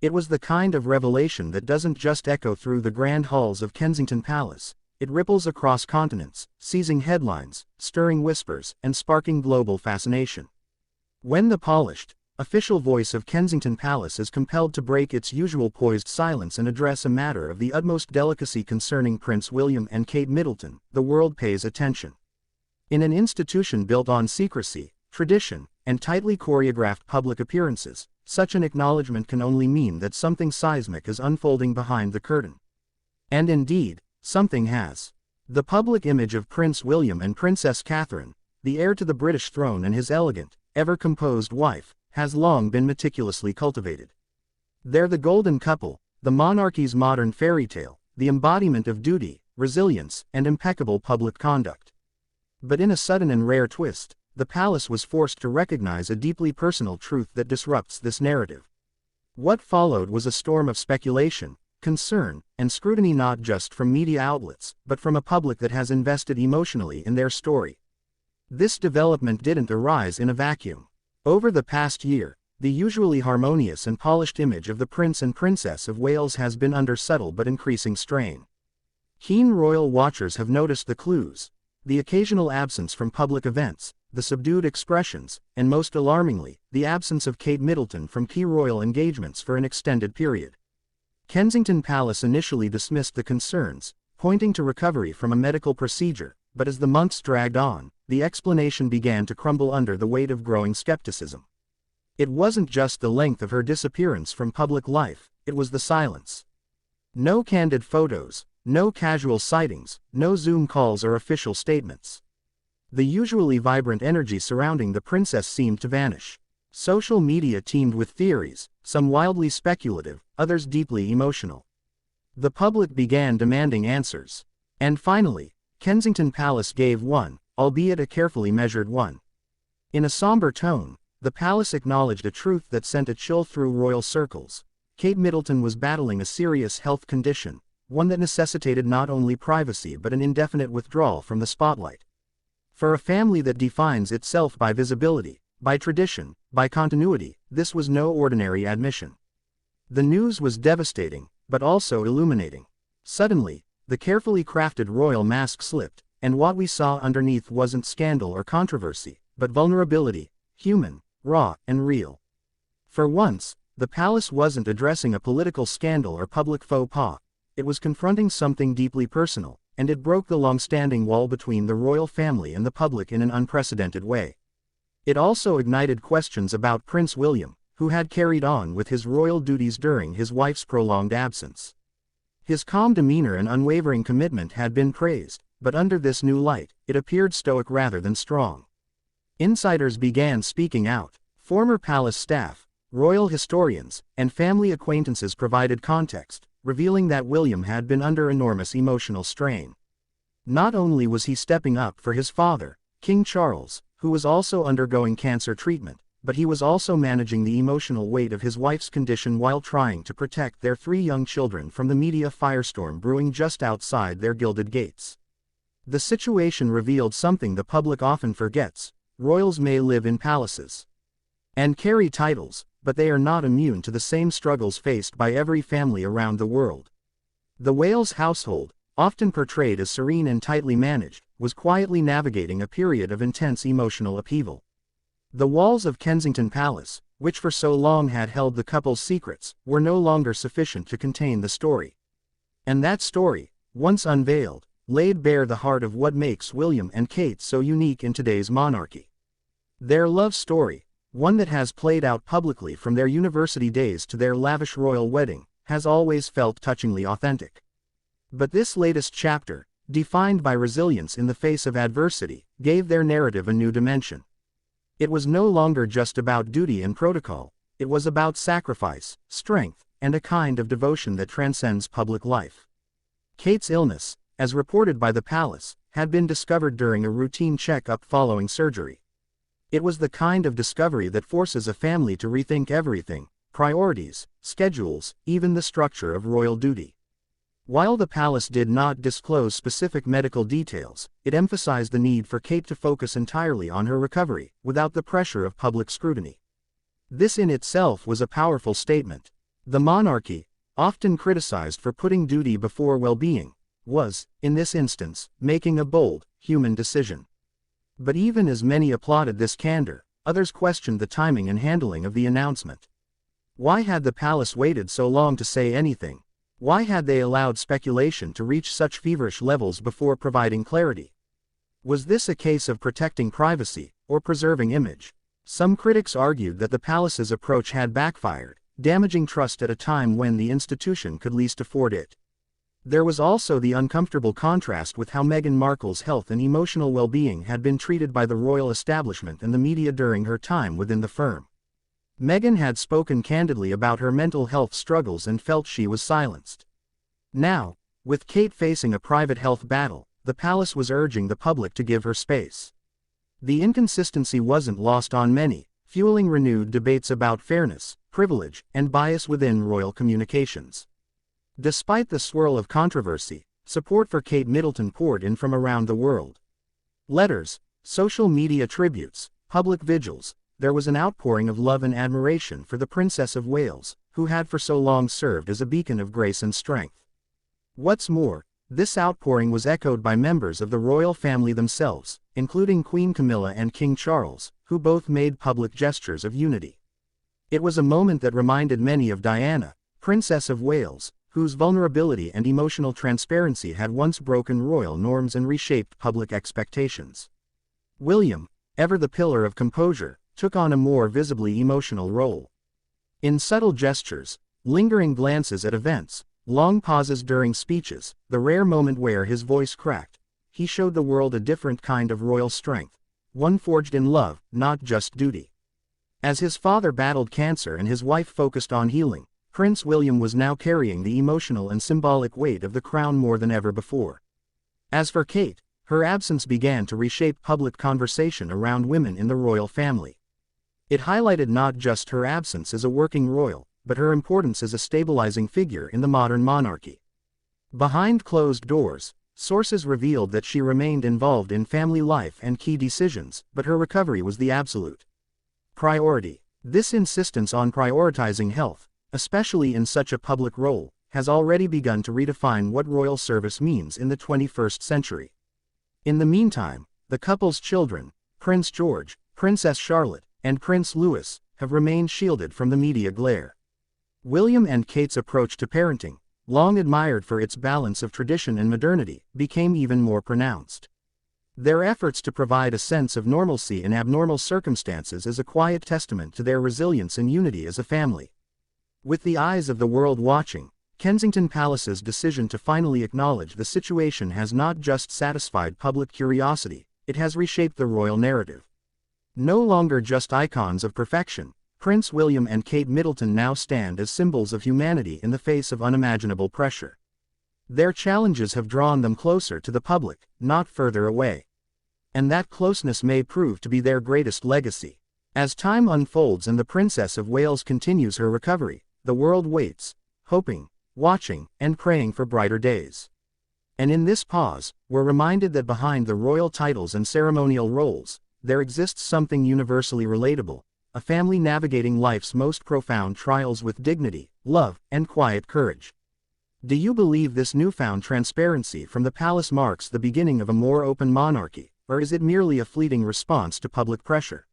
It was the kind of revelation that doesn't just echo through the grand halls of Kensington Palace, it ripples across continents, seizing headlines, stirring whispers, and sparking global fascination. When the polished, official voice of Kensington Palace is compelled to break its usual poised silence and address a matter of the utmost delicacy concerning Prince William and Kate Middleton, the world pays attention. In an institution built on secrecy, tradition, and tightly choreographed public appearances, such an acknowledgement can only mean that something seismic is unfolding behind the curtain. And indeed, something has. The public image of Prince William and Princess Catherine, the heir to the British throne and his elegant, ever-composed wife, has long been meticulously cultivated. They're the golden couple, the monarchy's modern fairy tale, the embodiment of duty, resilience, and impeccable public conduct. But in a sudden and rare twist, the palace was forced to recognize a deeply personal truth that disrupts this narrative. What followed was a storm of speculation, concern, and scrutiny not just from media outlets, but from a public that has invested emotionally in their story. This development didn't arise in a vacuum. Over the past year, the usually harmonious and polished image of the Prince and Princess of Wales has been under subtle but increasing strain. Keen royal watchers have noticed the clues, the occasional absence from public events, the subdued expressions, and most alarmingly, the absence of Kate Middleton from key royal engagements for an extended period. Kensington Palace initially dismissed the concerns, pointing to recovery from a medical procedure, but as the months dragged on, the explanation began to crumble under the weight of growing skepticism. It wasn't just the length of her disappearance from public life, it was the silence. No candid photos, no casual sightings, no Zoom calls or official statements. The usually vibrant energy surrounding the princess seemed to vanish. Social media teemed with theories, some wildly speculative, others deeply emotional. The public began demanding answers. And finally, Kensington Palace gave one, albeit a carefully measured one. In a somber tone, the palace acknowledged a truth that sent a chill through royal circles. Kate Middleton was battling a serious health condition, one that necessitated not only privacy but an indefinite withdrawal from the spotlight. For a family that defines itself by visibility, by tradition, by continuity, this was no ordinary admission. The news was devastating, but also illuminating. Suddenly, the carefully crafted royal mask slipped, and what we saw underneath wasn't scandal or controversy, but vulnerability, human, raw, and real. For once, the palace wasn't addressing a political scandal or public faux pas. It was confronting something deeply personal, and it broke the long-standing wall between the royal family and the public in an unprecedented way. It also ignited questions about Prince William, who had carried on with his royal duties during his wife's prolonged absence. His calm demeanor and unwavering commitment had been praised, but under this new light, it appeared stoic rather than strong. Insiders began speaking out. Former palace staff, royal historians, and family acquaintances provided context, revealing that William had been under enormous emotional strain. Not only was he stepping up for his father, King Charles, who was also undergoing cancer treatment, but he was also managing the emotional weight of his wife's condition while trying to protect their 3 young children from the media firestorm brewing just outside their gilded gates. The situation revealed something the public often forgets: royals may live in palaces and carry titles, but they are not immune to the same struggles faced by every family around the world. The Wales household, often portrayed as serene and tightly managed, was quietly navigating a period of intense emotional upheaval. The walls of Kensington Palace, which for so long had held the couple's secrets, were no longer sufficient to contain the story. And that story, once unveiled, laid bare the heart of what makes William and Kate so unique in today's monarchy. Their love story, one that has played out publicly from their university days to their lavish royal wedding, has always felt touchingly authentic. But this latest chapter, defined by resilience in the face of adversity, gave their narrative a new dimension. It was no longer just about duty and protocol, it was about sacrifice, strength, and a kind of devotion that transcends public life. Kate's illness, as reported by the palace, had been discovered during a routine checkup following surgery. It was the kind of discovery that forces a family to rethink everything: priorities, schedules, even the structure of royal duty. While the palace did not disclose specific medical details, it emphasized the need for Kate to focus entirely on her recovery, without the pressure of public scrutiny. This in itself was a powerful statement. The monarchy, often criticized for putting duty before well-being, was, in this instance, making a bold, human decision. But even as many applauded this candor, others questioned the timing and handling of the announcement. Why had the palace waited so long to say anything? Why had they allowed speculation to reach such feverish levels before providing clarity? Was this a case of protecting privacy, or preserving image? Some critics argued that the palace's approach had backfired, damaging trust at a time when the institution could least afford it. There was also the uncomfortable contrast with how Meghan Markle's health and emotional well-being had been treated by the royal establishment and the media during her time within the firm. Meghan had spoken candidly about her mental health struggles and felt she was silenced. Now, with Kate facing a private health battle, the palace was urging the public to give her space. The inconsistency wasn't lost on many, fueling renewed debates about fairness, privilege, and bias within royal communications. Despite the swirl of controversy, support for Kate Middleton poured in from around the world. Letters, social media tributes, public vigils, there was an outpouring of love and admiration for the Princess of Wales, who had for so long served as a beacon of grace and strength. What's more, this outpouring was echoed by members of the royal family themselves, including Queen Camilla and King Charles, who both made public gestures of unity. It was a moment that reminded many of Diana, Princess of Wales, whose vulnerability and emotional transparency had once broken royal norms and reshaped public expectations. William, ever the pillar of composure, took on a more visibly emotional role. In subtle gestures, lingering glances at events, long pauses during speeches, the rare moment where his voice cracked, he showed the world a different kind of royal strength, one forged in love, not just duty. As his father battled cancer and his wife focused on healing, Prince William was now carrying the emotional and symbolic weight of the crown more than ever before. As for Kate, her absence began to reshape public conversation around women in the royal family. It highlighted not just her absence as a working royal, but her importance as a stabilizing figure in the modern monarchy. Behind closed doors, sources revealed that she remained involved in family life and key decisions, but her recovery was the absolute priority. This insistence on prioritizing health, especially in such a public role, has already begun to redefine what royal service means in the 21st century. In the meantime, the couple's children, Prince George, Princess Charlotte, and Prince Louis, have remained shielded from the media glare. William and Kate's approach to parenting, long admired for its balance of tradition and modernity, became even more pronounced. Their efforts to provide a sense of normalcy in abnormal circumstances is a quiet testament to their resilience and unity as a family. With the eyes of the world watching, Kensington Palace's decision to finally acknowledge the situation has not just satisfied public curiosity, it has reshaped the royal narrative. No longer just icons of perfection, Prince William and Kate Middleton now stand as symbols of humanity in the face of unimaginable pressure. Their challenges have drawn them closer to the public, not further away. And that closeness may prove to be their greatest legacy. As time unfolds and the Princess of Wales continues her recovery, the world waits, hoping, watching, and praying for brighter days. And in this pause, we're reminded that behind the royal titles and ceremonial roles, there exists something universally relatable, a family navigating life's most profound trials with dignity, love, and quiet courage. Do you believe this newfound transparency from the palace marks the beginning of a more open monarchy, or is it merely a fleeting response to public pressure?